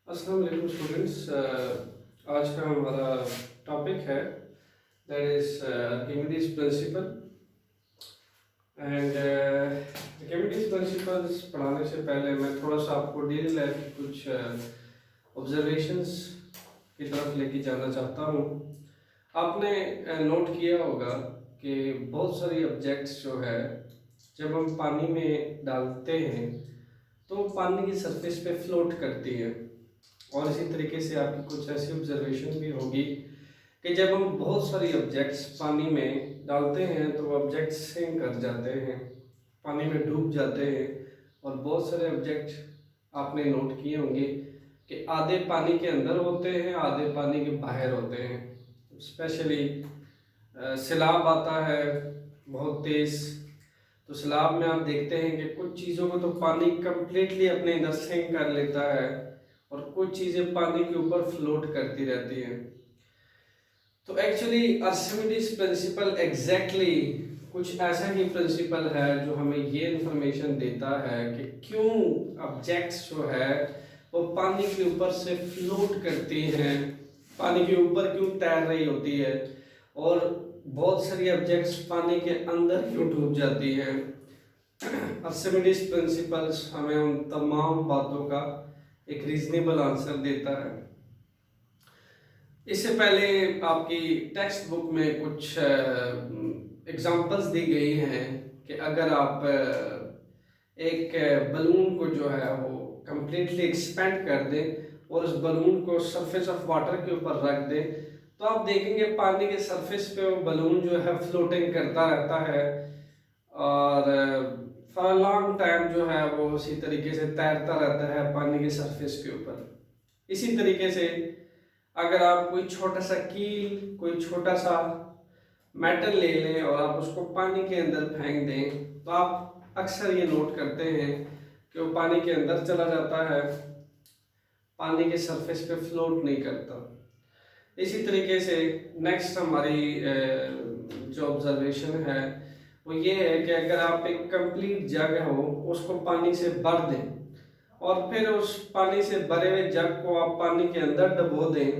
अस्सलाम वालेकुम स्टूडेंट्स। आज का हमारा टॉपिक है that is Archimedes principal. And Archimedes principles पढ़ाने से पहले मैं थोड़ा सा आपको डेली लाइफ की कुछ ऑब्जर्वेशंस की तरफ लेके जाना चाहता हूँ। आपने नोट किया होगा कि बहुत सारी ऑब्जेक्ट्स जो है जब हम पानी में डालते हैं तो पानी की सरफेस पे फ्लोट करती है। और इसी तरीके से आपकी कुछ ऐसी ऑब्जर्वेशन भी होगी कि जब हम बहुत सारी ऑब्जेक्ट्स पानी में डालते हैं तो ऑब्जेक्ट्स सिंक कर जाते हैं, पानी में डूब जाते हैं। और बहुत सारे ऑब्जेक्ट आपने नोट किए होंगे कि आधे पानी के अंदर होते हैं, आधे पानी के बाहर होते हैं। स्पेशली सैलाब आता है बहुत तेज़, तो सैलाब में आप देखते हैं कि कुछ चीज़ों को तो पानी कंप्लीटली अपने अंदर सिंक कर लेता है और कुछ चीज़ें पानी के ऊपर फ्लोट करती रहती हैं। तो एक्चुअली आर्किमिडीज प्रिंसिपल एग्जैक्टली कुछ ऐसा ही प्रिंसिपल है जो हमें ये इंफॉर्मेशन देता है कि क्यों ऑब्जेक्ट्स जो है वो पानी के ऊपर से फ्लोट करती हैं, पानी के ऊपर क्यों तैर रही होती है, और बहुत सारी ऑब्जेक्ट्स पानी के अंदर क्यों डूब जाती हैं। आर्किमिडीज प्रिंसिपल्स हमें उन तमाम बातों का एक रीजनेबल आंसर देता है। इससे पहले आपकी टेक्स्ट बुक में कुछ एग्जांपल्स दी गई हैं कि अगर आप एक बलून को जो है वो कंप्लीटली एक्सपेंड कर दें और उस बलून को सरफेस ऑफ वाटर के ऊपर रख दें तो आप देखेंगे पानी के सरफेस पे वो बलून जो है फ्लोटिंग करता रहता है और फॉर अ लॉन्ग टाइम जो है वो उसी तरीके से तैरता रहता है पानी के सरफेस के ऊपर। इसी तरीके से अगर आप कोई छोटा सा कील, कोई छोटा सा मेटल ले लें और आप उसको पानी के अंदर फेंक दें तो आप अक्सर ये नोट करते हैं कि वो पानी के अंदर चला जाता है, पानी के सरफेस पे फ्लोट नहीं करता। इसी तरीके से नेक्स्ट हमारी जो ऑब्जर्वेशन है वो ये है कि अगर आप एक कंप्लीट जग हो उसको पानी से भर दें और फिर उस पानी से भरे हुए जग को आप पानी के अंदर डबो दें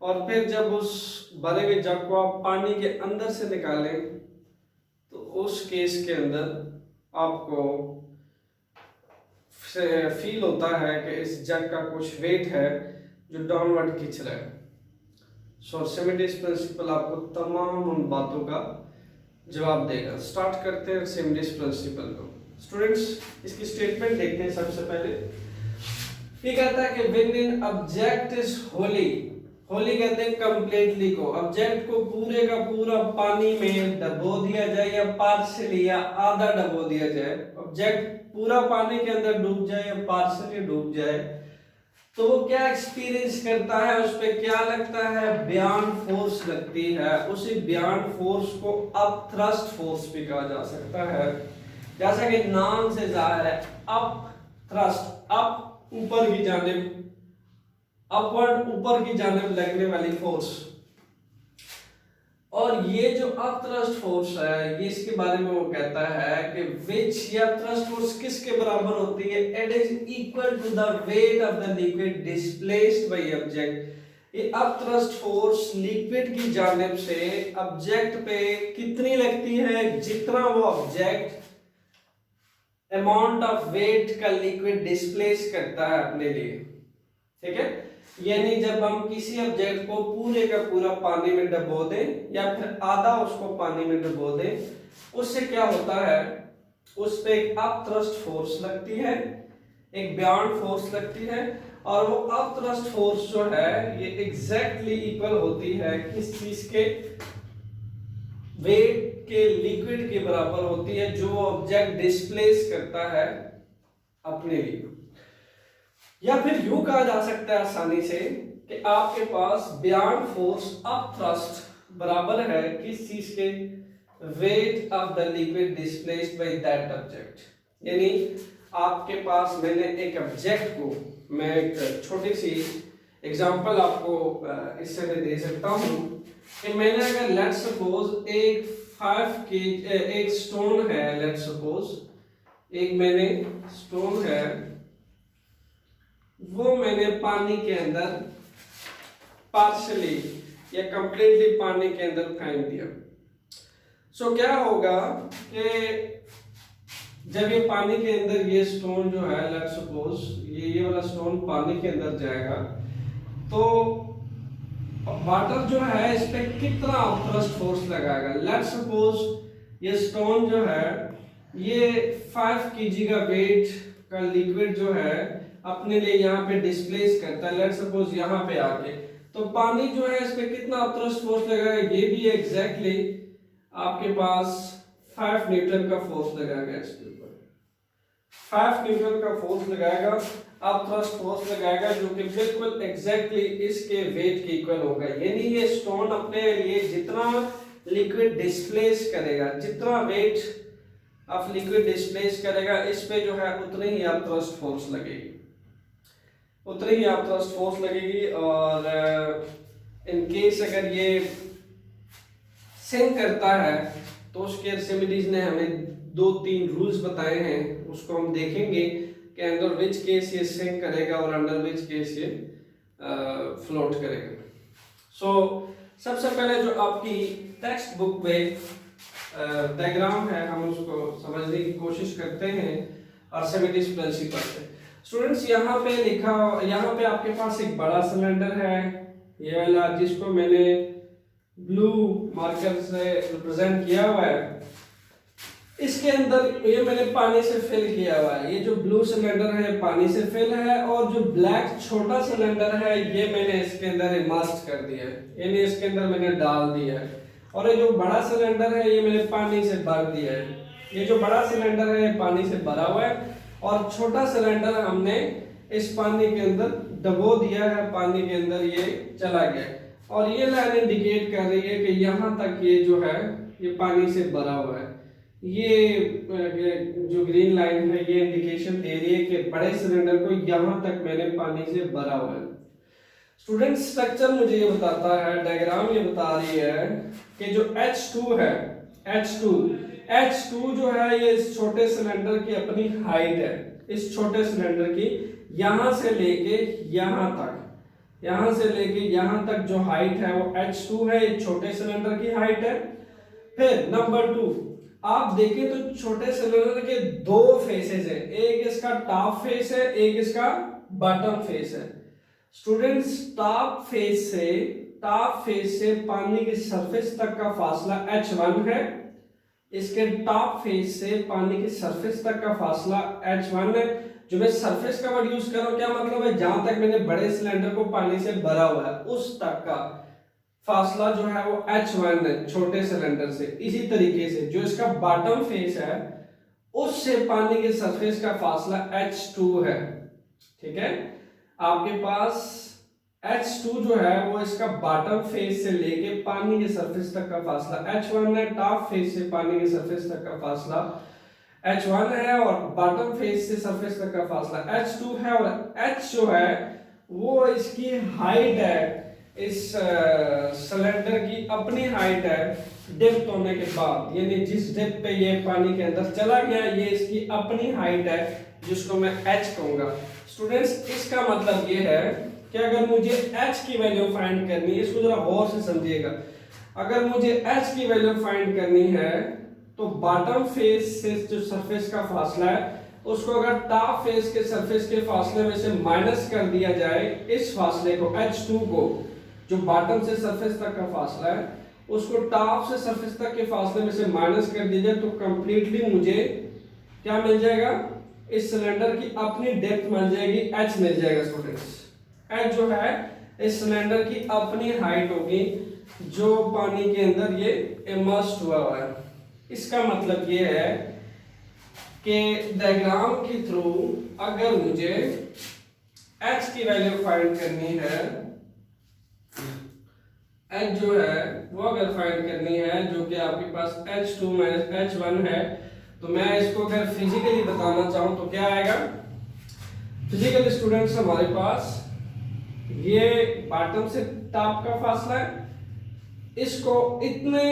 और फिर जब उस भरे हुए जग को आप पानी के अंदर से निकालें तो उस केस के अंदर आपको फील होता है कि इस जग का कुछ वेट है जो डाउनवर्ड खींच रहा है। सो आर्किमिडीज प्रिंसिपल आपको तमाम उन बातों का जवाब देगा। स्टार्ट करते हैं आर्किमिडीज प्रिंसिपल को। स्टूडेंट्स इसकी स्टेटमेंट देखते हैं। सबसे पहले ये कहता है कि when an object is Holi, Holi कहते हैं कंप्लीटली को, ऑब्जेक्ट को पूरे का पूरा पानी में डबो दिया जाए या पार्शियली या आधा डबो दिया जाए, ऑब्जेक्ट पूरा पानी के अंदर डूब जाए या पार्शियली डूब जाए तो वो क्या एक्सपीरियंस करता है, उस पे क्या लगता है, बियॉन्ड फोर्स लगती है। उसी बियॉन्ड फोर्स को अप थ्रस्ट फोर्स भी कहा जा सकता है। जैसा कि नाम से जाहिर है, अप थ्रस्ट, अप ऊपर की जानिब, अपवर्ड ऊपर की जानिब लगने वाली फोर्स। और ये जो अप थ्रस्ट फोर्स है ये इसके बारे में वो कहता है कि विच या थ्रस्ट फोर्स किसके बराबर होती है, it is equal to the weight of the liquid displaced by object. ये अप थ्रस्ट फोर्स लिक्विड की जानिब से ऑब्जेक्ट पे कितनी लगती है, जितना वो ऑब्जेक्ट अमाउंट ऑफ वेट का लिक्विड डिस्प्लेस करता है अपने लिए। ठीक है, यानी जब हम किसी ऑब्जेक्ट को पूरे का पूरा पानी में डबो दें या फिर आधा उसको पानी में डबो दें, उससे क्या होता है, उस पे एक अप थ्रस्ट फोर्स लगती है, एक बियॉन्ड फोर्स लगती है। और वो अप थ्रस्ट फोर्स जो है ये एग्जैक्टली इक्वल होती है किस चीज के, वेट के लिक्विड के बराबर होती है जो ऑब्जेक्ट डिस्प्लेस करता है अपने लिए। या फिर यूं कहा जा सकता है आसानी से कि आपके पास बियॉन्ड फोर्स अप थ्रस्ट बराबर है किस चीज के, wait of the liquid displaced by that object. यानी आपके पास, मैंने एक ऑब्जेक्ट को, मैं एक छोटी सी एग्जांपल आपको इससे मैं दे सकता हूं कि मैंने अगर लेट्स सपोज एक 5 के एक स्टोन है, लेट्स सपोज एक मैंने स्टोन है वो मैंने पानी के अंदर पार्शली या कंप्लीटली पानी के अंदर फेंक दिया। सो क्या होगा कि जब ये पानी के अंदर ये स्टोन जो है, लेट्स सपोज ये वाला स्टोन पानी के अंदर जाएगा, तो वाटर जो है इस पे कितना थ्रस्ट फोर्स लगाएगा। लेट्स सपोज ये स्टोन जो है ये 5 kg का वेट का लिक्विड जो है अपने लिए यहाँ पे डिस्प्लेस करता है, लेट्स सपोज यहाँ पे आके, तो पानी जो है इस पे कितना थ्रस्ट फोर्स लगाएगा, ये भी एग्जैक्टली आपके पास 5 न्यूटन का फोर्स लगाएगा। इसके ऊपर 5 न्यूटन का फोर्स लगाएगा, अब थ्रस्ट फोर्स लगाएगा जो कि बिल्कुल एग्जैक्टली इसके वेट के इक्वल होगा। यानी ये स्टोन अपने लिए जितना लिक्विड डिस्प्लेस करेगा, जितना वेट ऑफ लिक्विड डिस्प्लेस करेगा, इस पे जो है उतनी ही आप थ्रस्ट फोर्स लगेगी, उतनी ही आप थ्रस्ट फोर्स लगेगी। और इन केस अगर ये सिंक करता है तो उसके आर्किमिडीज ने हमें 2-3 रूल्स बताए हैं, उसको हम देखेंगे कि अंडर विच केस ये सिंक करेगा और अंडर विच केस ये फ्लोट करेगा। सो सबसे पहले जो आपकी टेक्स्ट बुक में डायग्राम है, हम उसको समझने की कोशिश करते हैं आर्किमिडीज प्रिंसिपल से। स्टूडेंट्स यहाँ पे लिखा, यहाँ पे आपके पास एक बड़ा सिलेंडर है, ये वाला जिसको मैंने ब्लू मार्कर से रिप्रेजेंट किया हुआ है। इसके अंदर ये मैंने पानी से फिल किया हुआ है, ये जो ब्लू सिलेंडर है पानी से फिल है, और जो ब्लैक छोटा सिलेंडर है ये मैंने इसके अंदर इमर्स्ड कर दिया है, यानी इसके अंदर मैंने डाल दिया है। और ये जो बड़ा सिलेंडर है ये मैंने पानी से भर दिया है, ये जो बड़ा सिलेंडर है ये पानी से भरा हुआ है, और छोटा सिलेंडर हमने इस पानी के अंदर डबो दिया है, पानी के अंदर ये चला गया। और ये लाइन इंडिकेट कर रही है कि यहाँ तक ये जो है ये पानी से भरा हुआ है। ये जो ग्रीन लाइन है ये इंडिकेशन दे रही है कि बड़े सिलेंडर को यहाँ तक मैंने पानी से भरा हुआ है। स्टूडेंट स्ट्रक्चर मुझे ये बताता है, डायग्राम ये बता रही है कि जो H2 है, H2 जो है ये इस छोटे सिलेंडर की अपनी हाइट है, इस छोटे सिलेंडर की यहां से लेके यहां तक, यहां से लेके यहां तक जो हाइट है वो H2 है, ये छोटे सिलेंडर की हाइट है। फिर नंबर 2 आप देखें तो छोटे सिलेंडर के 2 फेसेस है, एक इसका टॉप फेस है, एक इसका बॉटम फेस है। स्टूडेंट्स टॉप फेस से पानी की सरफेस तक का फासला H1 है, इसके टॉप फेस से पानी की सरफेस तक का फासला H1 है। जो मैं सरफेस का वर्ड यूज कर रहा हूं क्या मतलब है, जहां तक मैंने बड़े सिलेंडर को पानी से भरा हुआ है उस तक का फासला जो है वो H1 है छोटे सिलेंडर से। इसी तरीके से जो इसका बॉटम फेस है उससे पानी के सरफेस का फासला H2 है। ठीक है, आपके पास H2 जो है वो इसका बॉटम फेस से लेके पानी के सरफेस तक का फासला H1 है, टॉप फेस से पानी के सरफेस तक का फासला H1 है, और बॉटम फेस से सरफेस तक का फासला H2 है। और H जो है वो इसकी हाइट है, इस सिलेंडर की अपनी हाइट है डेप्थ होने के बाद, यानी जिस डेप्थ पे ये पानी के अंदर चला गया ये इसकी अपनी हाइट है जिसको मैं H कहूंगा। स्टूडेंट्स इसका मतलब ये है कि अगर मुझे H की वैल्यू फाइंड करनी है, इसको जरा गौर से समझिएगा, अगर मुझे H की वैल्यू फाइंड करनी है तो बॉटम फेस से जो सरफेस का फासला है उसको अगर टॉप फेस के सरफेस के फासले में से माइनस कर दिया जाए, इस फासले को H2 को जो बॉटम से सरफेस तक का फासला है उसको टॉप से सरफेस तक के फासले में से माइनस कर दिया जाए तो कंप्लीटली मुझे क्या मिल जाएगा, इस सिलेंडर की अपनी डेप्थ मिल जाएगी, H मिल जाएगा। स्टूडेंट्स H जो है इस सिलेंडर की अपनी हाइट होगी जो पानी के अंदर ये इमर्स्ड हुआ है। इसका मतलब ये है कि डायग्राम के थ्रू अगर मुझे H की वैल्यू फाइंड करनी है, H जो है वो अगर फाइंड करनी है जो कि आपके पास H2 माइनस H1 है, तो मैं इसको अगर फिजिकली बताना चाहूं तो क्या आएगा। फिजिकली स्टूडेंट्स हमारे पास ये बॉटम से टॉप का फासला है, इसको इतने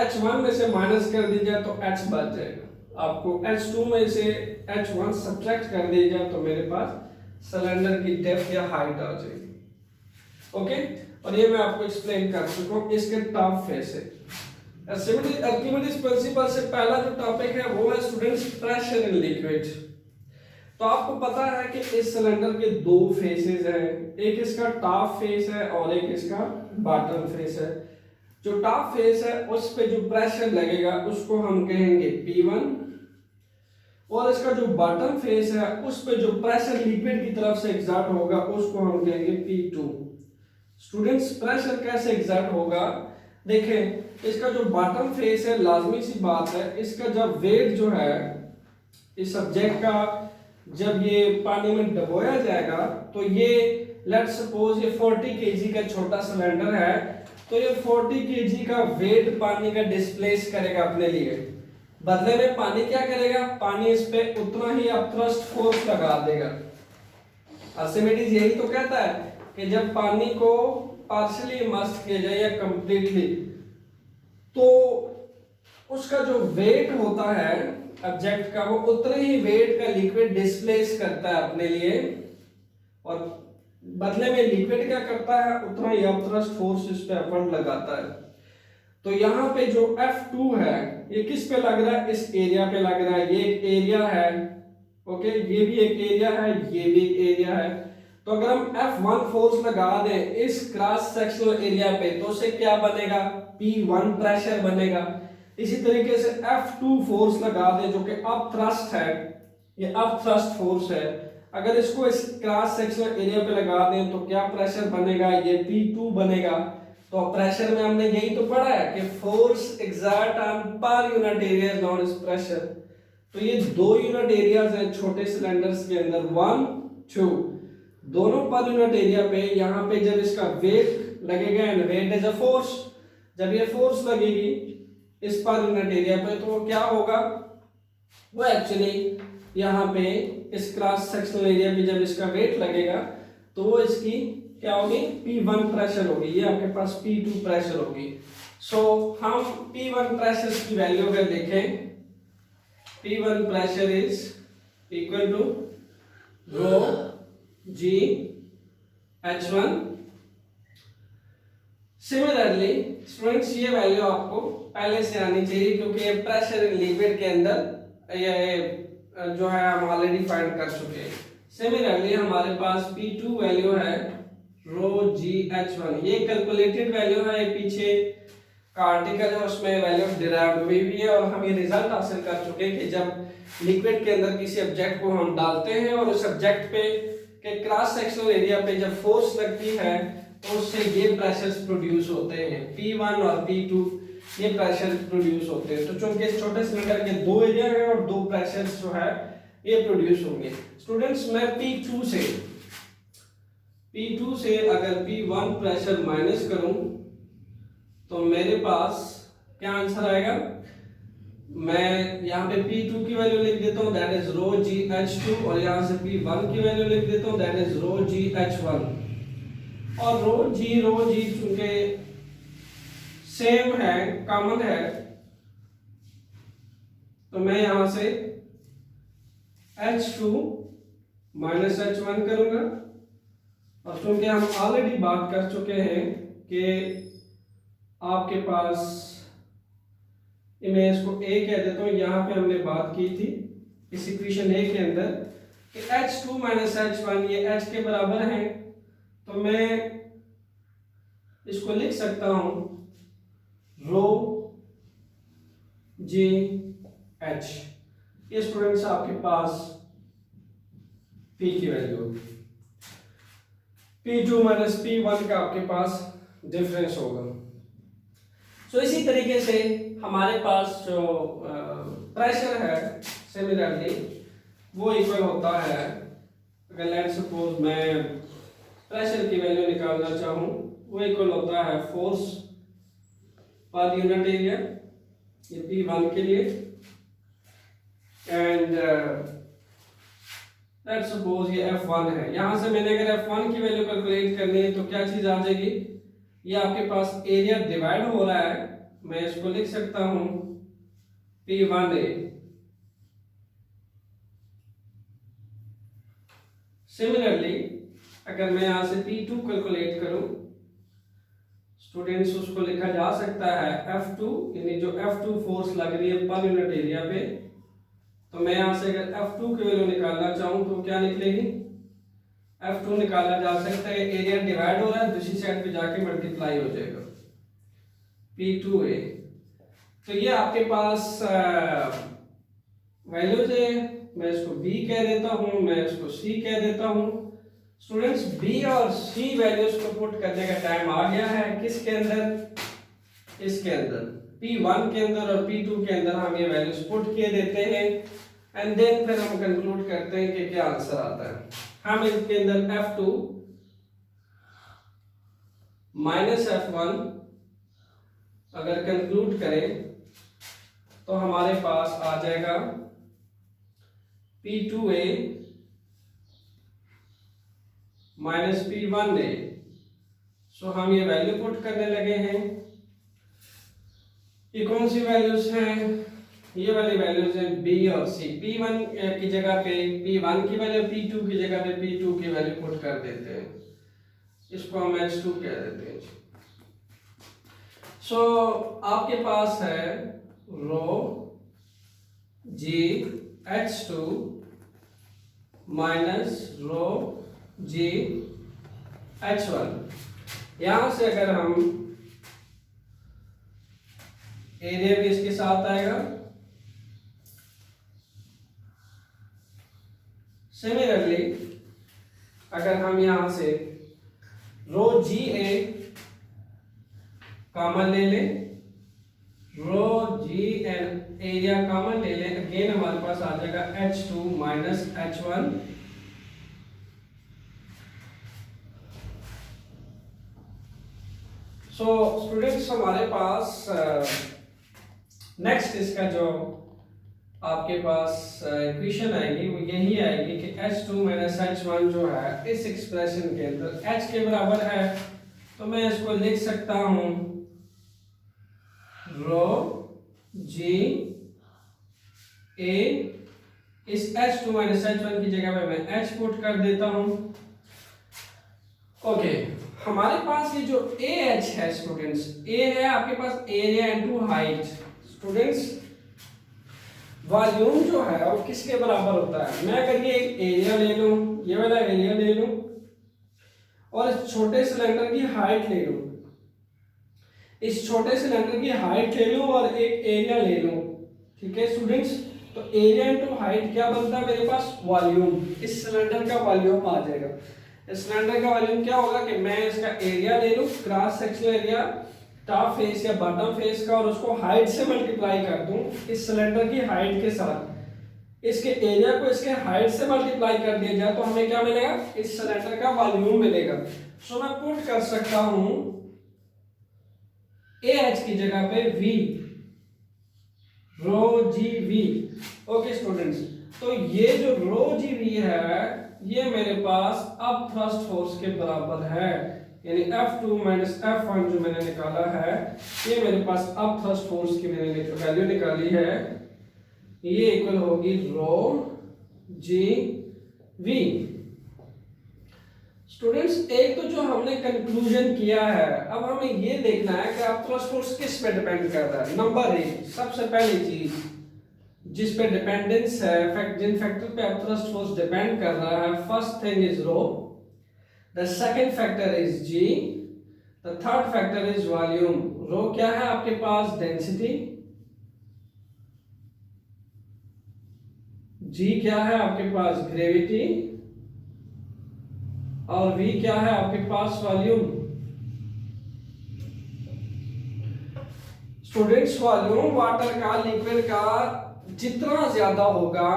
H1 में से माइनस कर दिया जाए तो H बच जाएगा। आपको H2 में से H1 सब्ट्रैक्ट कर दिया जाए तो मेरे पास सिलेंडर की डेप्थ या हाइट आ जाएगी। ओके, और ये मैं आपको एक्सप्लेन कर चुका हूँ। इसके टॉप फेस है आर्किमिडीज प्रिंसिपल से पहला जो टॉपिक है वो है स्टूडेंट्स प्रेशर इन लिक्विड। तो आपको पता है कि इस सिलेंडर के दो फेसेस हैं, एक इसका टॉप फेस है और एक इसका बॉटम फेस है। जो टॉप फेस है उस पे जो प्रेशर लगेगा उसको हम कहेंगे P1, और इसका जो बॉटम फेस है उस पे जो प्रेशर लिक्विड की तरफ से एग्जर्ट होगा उसको हम कहेंगे P2। स्टूडेंट्स प्रेशर कैसे एग्जर्ट होगा, देखें इसका जो बॉटम फेस है, लाजमी सी बात है, इसका जब वेट जो है इस सब्जेक्ट का जब ये पानी में डुबोया जाएगा तो ये लेट्स सपोज ये 40 केजी का छोटा सिलेंडर है, तो ये 40 केजी का वेट पानी का डिस्प्लेस करेगा अपने लिए। बदले में पानी क्या करेगा, पानी इस पे उतना ही अपथ्रस्ट फोर्स लगा देगा। आर्किमिडीज यही तो कहता है कि जब पानी को पार्शियली इमर्स किया जाए या कंप्लीटली, तो उसका जो वेट होता है ऑब्जेक्ट का वो उतने ही वेट का लिक्विड डिस्प्लेस करता है अपने लिए, और बदले में लिक्विड क्या करता है उतना ही अपथ्रस्ट फोर्स इस पे अपवर्ड लगाता है। तो यहाँ पे जो F2 है ये किस पे लग रहा है, इस एरिया पे लग रहा है। ये एक एरिया है, ओके, ये भी एक एरिया है, ये भी एक एरिया है। तो अगर हम F1 फोर्स लगा दें इस क्रॉस सेक्शनल एरिया पे तो उससे क्या बनेगा, P1 प्रेशर बनेगा। इसी तरीके से F2 फोर्स लगा दें जो कि अप थ्रस्ट है, ये अप थ्रस्ट फोर्स है, अगर इसको इस क्रॉस सेक्शनल एरिया पे लगा दें तो क्या प्रेशर बनेगा, ये P2 बनेगा। तो प्रेशर में हमने यही तो पढ़ा है कि force exert on per unit area is known as pressure. तो ये दो यूनिट एरियाज हैं छोटे सिलेंडर्स के अंदर, 1 2, दोनों पर यूनिट एरिया पे। यहाँ पे जब इसका वेट लगेगा and weight is a force, जब ये फोर्स लगेगी इस पर यूनिट एरिया पे तो वो क्या होगा, वो एक्चुअली यहाँ पे इस क्रॉस सेक्शनल एरिया पे जब इसका वेट लगेगा तो वो इसकी क्या होगी, P1 प्रेशर होगी, ये आपके पास P2 प्रेशर होगी। सो हम P1 प्रेशर की वैल्यू अगर देखें, P1 pressure is equal to rho G H1। Similarly students ये वैल्यू आपको पहले से आनी चाहिए क्योंकि ये प्रेशर इन लिक्विड के अंदर ये जो है हम ऑलरेडी फाइंड कर चुके हैं। सिमिलरली हमारे पास P2 वैल्यू है रो G H1, ये कैलकुलेटेड वैल्यू है, ये पीछे का आर्टिकल है उसमें वैल्यू डिराइव्ड हुई भी है, और हम ये रिजल्ट हासिल कर चुके हैं कि जब लिक्विड के अंदर किसी ऑब्जेक्ट को हम डालते हैं और उस ऑब्जेक्ट पे के क्रॉस सेक्शनल एरिया पे जब फोर्स लगती है तो उससे ये प्रेशर्स प्रोड्यूस होते हैं, P1 और P2 ये प्रेशर प्रोड्यूस होते हैं। तो चूंकि इस छोटे सिलेंडर के दो एरिया है और दो प्रेशर्स जो है ये प्रोड्यूस होंगे। स्टूडेंट्स मैं P2 से अगर P1 प्रेशर माइनस करूं तो मेरे पास क्या आंसर आएगा, मैं यहाँ पे P2 की वैल्यू लिख देता हूँ that is row G H2, और यहाँ से P1 की वैल्यू लिख देता हूँ that is row G H1। और रो G चूंकि सेम है, कॉमन है, तो मैं यहां से H2 माइनस H1 करूंगा। और क्योंकि हम ऑलरेडी बात कर चुके हैं कि आपके पास, मैं इसको A कह देता हूं, यहां पे हमने बात की थी इस इक्वेशन A के अंदर कि H2 माइनस H1 ये H के बराबर है, तो मैं इसको लिख सकता हूं रो G H। ये स्टूडेंट्स आपके पास P की वैल्यू होगी, P2 माइनस P1 का आपके पास डिफरेंस होगा। सो इसी तरीके से हमारे पास जो प्रेशर है सिमिलरली वो इक्वल होता है, अगर लेट सपोज मैं प्रेशर की वैल्यू निकालना चाहूँ, वो इक्वल होता है फोर्स पर यूनिट एरिया, ये P1 के लिए, एंड लेट्स सपोज ये F1 है। यहां से मैंने अगर F1 की वैल्यू कैलकुलेट करनी है तो क्या चीज आ जाएगी, ये आपके पास एरिया डिवाइड हो रहा है, मैं इसको लिख सकता हूं P1A। सिमिलरली अगर मैं यहाँ से P2 कैलकुलेट करूं स्टूडेंट्स, उसको लिखा जा सकता है F2, यानी जो F2 फोर्स लग रही है पर यूनिट एरिया पे। तो मैं यहाँ से अगर F2 की वैल्यू निकालना चाहूँ तो क्या निकलेगी, F2 निकाला जा सकता है, एरिया डिवाइड हो रहा है, दूसरी साइड पे जाके मल्टीप्लाई हो जाएगा P2A। तो ये आपके पास वैल्यूज है, मैं इसको B कह देता हूँ, मैं इसको C कह देता हूँ। स्टूडेंट्स B और C वैल्यूज को पुट करने का टाइम आ गया है, किसके अंदर, इसके अंदर P1 के अंदर और P2 के अंदर हम ये वैल्यूज पुट किए देते हैं एंड देन फिर हम कंक्लूड करते हैं कि क्या आंसर आता है। हम इसके अंदर F2 माइनस F1 अगर कंक्लूड करें तो हमारे पास आ जाएगा P2A माइनस P1A। सो हम ये वैल्यू पुट करने लगे हैं। ये कौन सी वैल्यूज हैं, ये वाली वैल्यूज हैं B और C। P1 की जगह पे P1 की वैल्यू, P2 की जगह पे P2 की वैल्यू पुट कर देते हैं, इसको हम H2 कह देते हैं। सो आपके पास है रो G H2 minus rho G H1। यहां से अगर हम एरिया भी इसके साथ आएगा, सिमिलरली अगर हम यहां से रो GA कॉमन ले लें, रो G एंड एरिया कॉमन ले लें, अगेन हमारे पास आ जाएगा H2 minus H1। So students हमारे पास नेक्स्ट इसका जो आपके पास इक्वेशन आएगी वो यही आएगी कि H2 माइनस H1 जो है इस एक्सप्रेशन के अंदर H के बराबर है। तो मैं इसको लिख सकता हूं रो G A, इस H2 माइनस H1 की जगह पे मैं H पुट कर देता हूं। ओके, हमारे पास ये जो AH है स्टूडेंट्स, A है आपके पास area into height. Students volume जो है वो किसके बराबर होता है, मैं अगर ये एक एरिया ले लूं, ये वाला एरिया ले लूं और इस छोटे सिलेंडर की हाइट ले लूं, इस छोटे सिलेंडर की हाइट ले लूं और एक एरिया ले लूं, ठीक है स्टूडेंट्स। तो एरिया इनटू हाइट क्या बनता है मेरे पास, वॉल्यूम। इस सिलेंडर का वॉल्यूम आ जाएगा। इस सिलेंडर का वॉल्यूम क्या होगा कि मैं इसका एरिया ले लूं, cross sectional area top face या बॉटम फेस का, और उसको हाइट से मल्टीप्लाई कर दूं इस सिलेंडर की हाइट के साथ, इसके एरिया को इसके हाइट से मल्टीप्लाई कर दिया जाए तो हमें क्या मिलेगा, इस सिलेंडर का वॉल्यूम मिलेगा। सो मैं पुट कर सकता हूं AH की जगह पे V, रो GV। ओके स्टूडेंट्स, तो ये जो रो GV है ये मेरे पास अब थ्रस्ट फोर्स के बराबर है, यानी F2 माइनस F1 जो मैंने निकाला है ये मेरे पास अब थ्रस्ट फोर्स की मैंने वैल्यू निकाली है, ये इक्वल होगी रो GV। स्टूडेंट्स एक तो जो हमने कंक्लूजन किया है, अब हमें ये देखना है कि अब थ्रस्ट फोर्स किस पे डिपेंड कर रहा है। नंबर 1 सबसे पहली चीज जिस पे डिपेंडेंस है, जिन फैक्टर पे अब थ्रस्ट फोर्स डिपेंड कर रहा है, first thing is rho, the second factor is G, the third factor is volume. Rho क्या है आपके पास, डेंसिटी, G क्या है आपके पास, ग्रेविटी, और V क्या है आपके पास, वॉल्यूम। स्टूडेंट्स वॉल्यूम वाटर का, लिक्विड का जितना ज्यादा होगा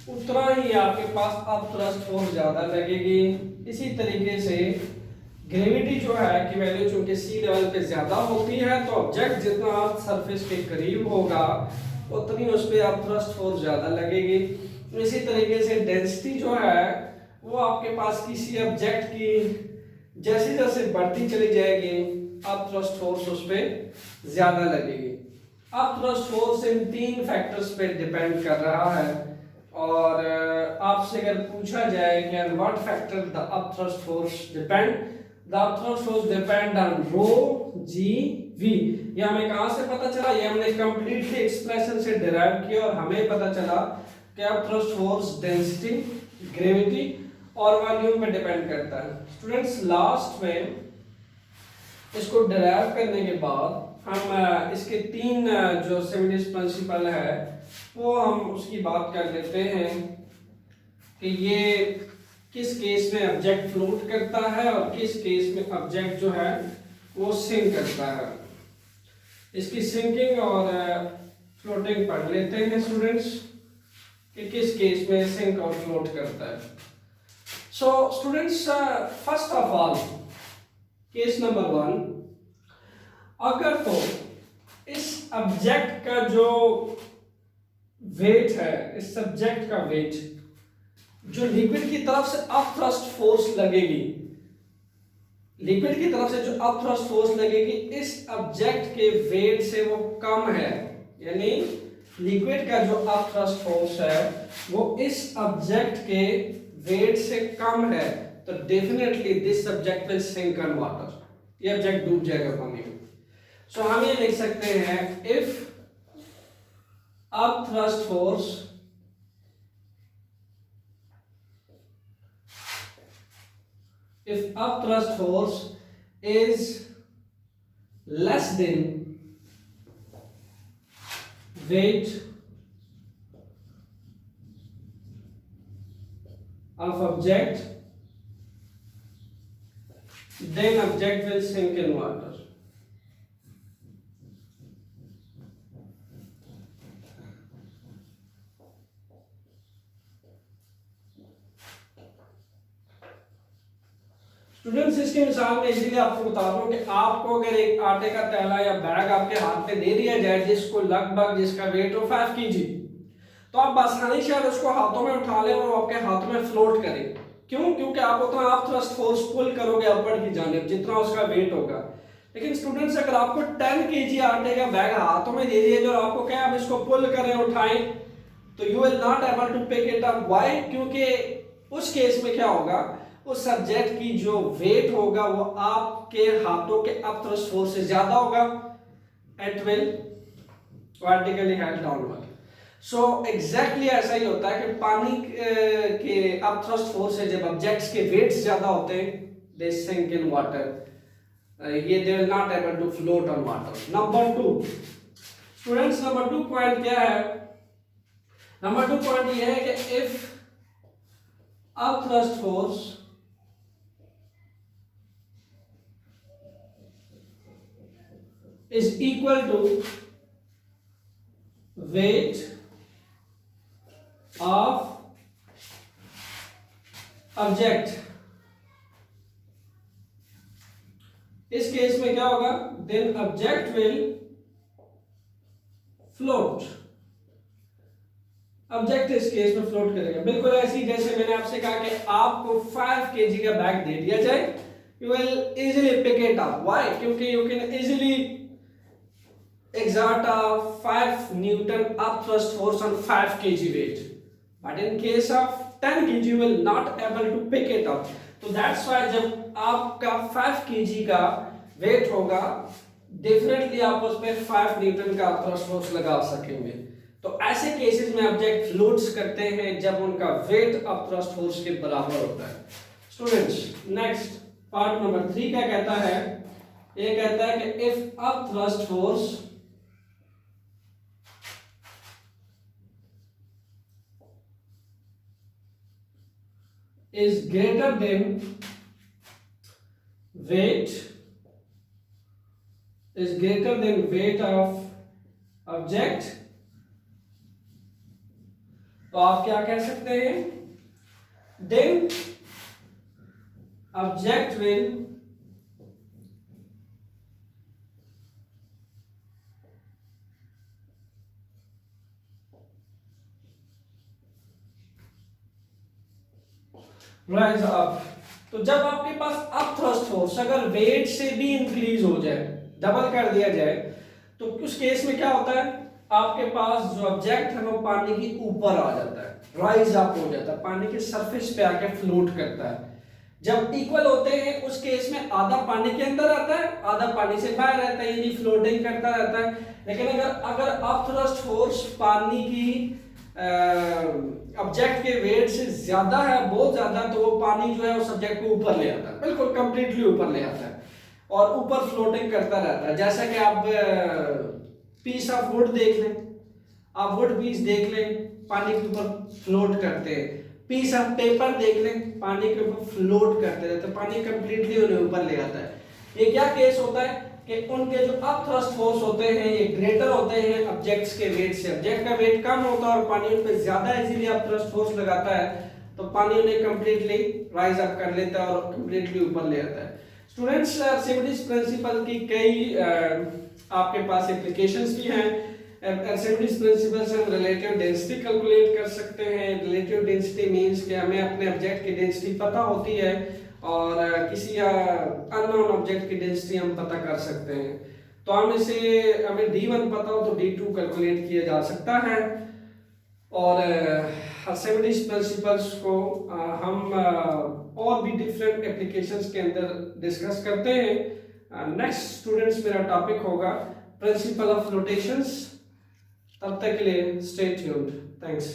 उतना ही आपके पास अब थ्रस्ट फोर्स ज्यादा लगेगी। इसी तरीके से ग्रेविटी जो है की वैल्यू चूंकि सी लेवल पे ज्यादा होती है तो ऑब्जेक्ट जितना अर्थ सरफेस के करीब होगा उतनी उस पे अब थ्रस्ट फोर्स ज्यादा लगेगी। इसी तरीके से डेंसिटी जो है वो आपके पास किसी ऑब्जेक्ट की जैसे जैसे बढ़ती चली जाएगी अब थ्रस्ट फोर्स उस पे ज्यादा लगेगी। अब थ्रस्ट फोर्स इन तीन फैक्टर्स पे डिपेंड कर रहा है और आपसे अगर पूछा जाए कि on what factor the upthrust force depend, the upthrust force depend on rho G V. ये हमें कहां से पता चला? ये हमने कंप्लीटली एक्सप्रेशन से डिराइव किया और हमें पता चला कि अपथ्रस्ट फोर्स डेंसिटी, ग्रेविटी और वॉल्यूम पे डिपेंड करता है। स्टूडेंट्स लास्ट में इसको डिराइव करने के बाद हम इसके तीन जो सेवेंटीज प्रिंसिपल है वो हम उसकी बात कर लेते हैं कि ये किस केस में ऑब्जेक्ट फ्लोट करता है और किस केस में ऑब्जेक्ट जो है वो सिंक करता है। इसकी सिंकिंग और फ्लोटिंग पढ़ लेते हैं स्टूडेंट्स कि किस केस में सिंक और फ्लोट करता है। So students, first of all case number 1, अगर तो इस ऑब्जेक्ट का जो वेट है, इस सब्जेक्ट का वेट जो लिक्विड की तरफ से अपथ्रस्ट फोर्स लगेगी, लिक्विड की तरफ से जो अपथ्रस्ट फोर्स लगेगी इस ऑब्जेक्ट के वेट से वो कम है, यानी लिक्विड का जो अपथ्रस्ट फोर्स है वो इस ऑब्जेक्ट के वेट से कम है, तो definitely this subject will sink in water, ये ऑब्जेक्ट डूब जाएगा पानी में। सो हम ये लिख सकते हैं if upthrust force is less than weight of object, then object will sink in water. Students, इसकी मिसाल में इसीलिए आपको बता रहा हूं कि आपको अगर एक आटे का थैला या बैग आपके हाथ में दे दिया जाए जिसको लगभग जिसका वेट हो 5 kg, तो आप आसानी से उसको हाथों में उठा लें और आपके हाथों में फ्लोट करें। क्यों? क्योंकि आप उतना आप थ्रस्ट फोर्स पुल करोगे अपवर्ड की जानिब जितना उसका वेट होगा। लेकिन स्टूडेंट्स, अगर आपको 10 kg आटे का बैग हाथों में दे दिया जो आपको क्या आप इसको पुल करें, उठाएं, तो you will not able to pick it up. Why? क्योंकि उस केस में क्या होगा, उस सब्जेक्ट की जो वेट होगा वो आपके हाथों के अपथ्रस्ट फोर्स से ज्यादा होगा, it will vertically held downward. So exactly ऐसा ही होता है कि पानी के अपथ्रस्ट फोर्स से जब ऑब्जेक्ट्स के वेट्स ज्यादा होते हैं दे सिंक इन वाटर, ये they will not able to float on water. Number 2 students, number 2 point क्या है? नंबर 2 पॉइंट ये है कि if upthrust force is equal to weight of object, इस केस में क्या होगा? then object will float, object इस केस में फ्लोट करेगा। बिल्कुल ऐसी जैसे मैंने आपसे कहा कि आपको 5 kg का बैग दे दिया जाए, you will easily pick it up. Why? क्योंकि you can easily exert a 5 Newton upthrust force on 5 kg weight, but in case of 10 kg you will not able to pick it up. तो that's why जब आपका 5 kg का wait होगा definitely आप उस पर 5 Newton का अपथ्रस्ट फोर्स लगा सकेंगे। तो ऐसे केसेस में ऑब्जेक्ट फ्लोट्स करते हैं जब उनका वेट अपथ्रस्ट फोर्स के बराबर होता है। स्टूडेंट्स, नेक्स्ट पार्ट नंबर 3 क्या कहता है? ये कहता है कि if upthrust force is greater than weight of object, तो आप क्या कह सकते हैं? then object will rise up। तो जब आपके पास अपथ्रस्ट फोर्स अगर वेट से भी इंक्रीज हो जाए, डबल कर दिया जाए, तो उस केस में क्या होता है? आपके पास जो ऑब्जेक्ट है वो पानी के ऊपर आ जाता है, राइज अप हो जाता है, पानी के सरफेस पे आके फ्लोट करता है। जब इक्वल होते हैं उस केस में आधा पानी के अंदर आता है, आधा पानी से बाहर रहता है, यानी फ्लोटिंग करता रहता है। लेकिन अगर अगर अपथ्रस्ट फोर्स पानी की ऑब्जेक्ट के वेट से ज्यादा है, बहुत ज्यादा, तो वो पानी जो है उस ऑब्जेक्ट को ऊपर ले आता है, बिल्कुल कंप्लीटली ऊपर ले आता है और ऊपर फ्लोटिंग करता रहता है। जैसा कि आप पीस ऑफ वुड देख लें, आप वुड पीस देख लें, पानी के ऊपर फ्लोट करते हैं। पीस ऑफ पेपर देख लें, पानी के ऊपर फ्लोट करते रहते हैं, पानी कंप्लीटली उन्हें ऊपर ले आता है। ये क्या केस होता है कि उनके जो अपथ्रस्ट फोर्स होते हैं ये ग्रेटर होते हैं ऑब्जेक्ट्स के वेट से। ऑब्जेक्ट का वेट कम होता है और पानी उन पे ज्यादा इजीली अपथ्रस्ट फोर्स लगाता है, तो पानी उन्हें कंप्लीटली राइज अप कर लेता है और कंप्लीटली ऊपर ले आता है। स्टूडेंट्स, आर्चिमेडिस प्रिंसिपल की कई आपके पास एप्लीकेशंस भी हैं। आर्चिमेडिस प्रिंसिपल से हम रिलेटिव डेंसिटी कैलकुलेट कर सकते हैं। रिलेटिव डेंसिटी मींस कि हमें अपने ऑब्जेक्ट की डेंसिटी पता होती है और किसी अननोन ऑब्जेक्ट की डेंसिटी हम पता कर सकते हैं। तो हमें D1 पता हो तो D2 कैलकुलेट किया जा सकता है। और आर्चिमेडिस प्रिंसिपल्स को हम और भी डिफरेंट एप्लीकेशंस के अंदर डिस्कस करते हैं। नेक्स्ट स्टूडेंट्स मेरा टॉपिक होगा प्रिंसिपल ऑफ फ्लोटेशंस। तब तक के लिए स्टे ट्यून्ड। थैंक्स।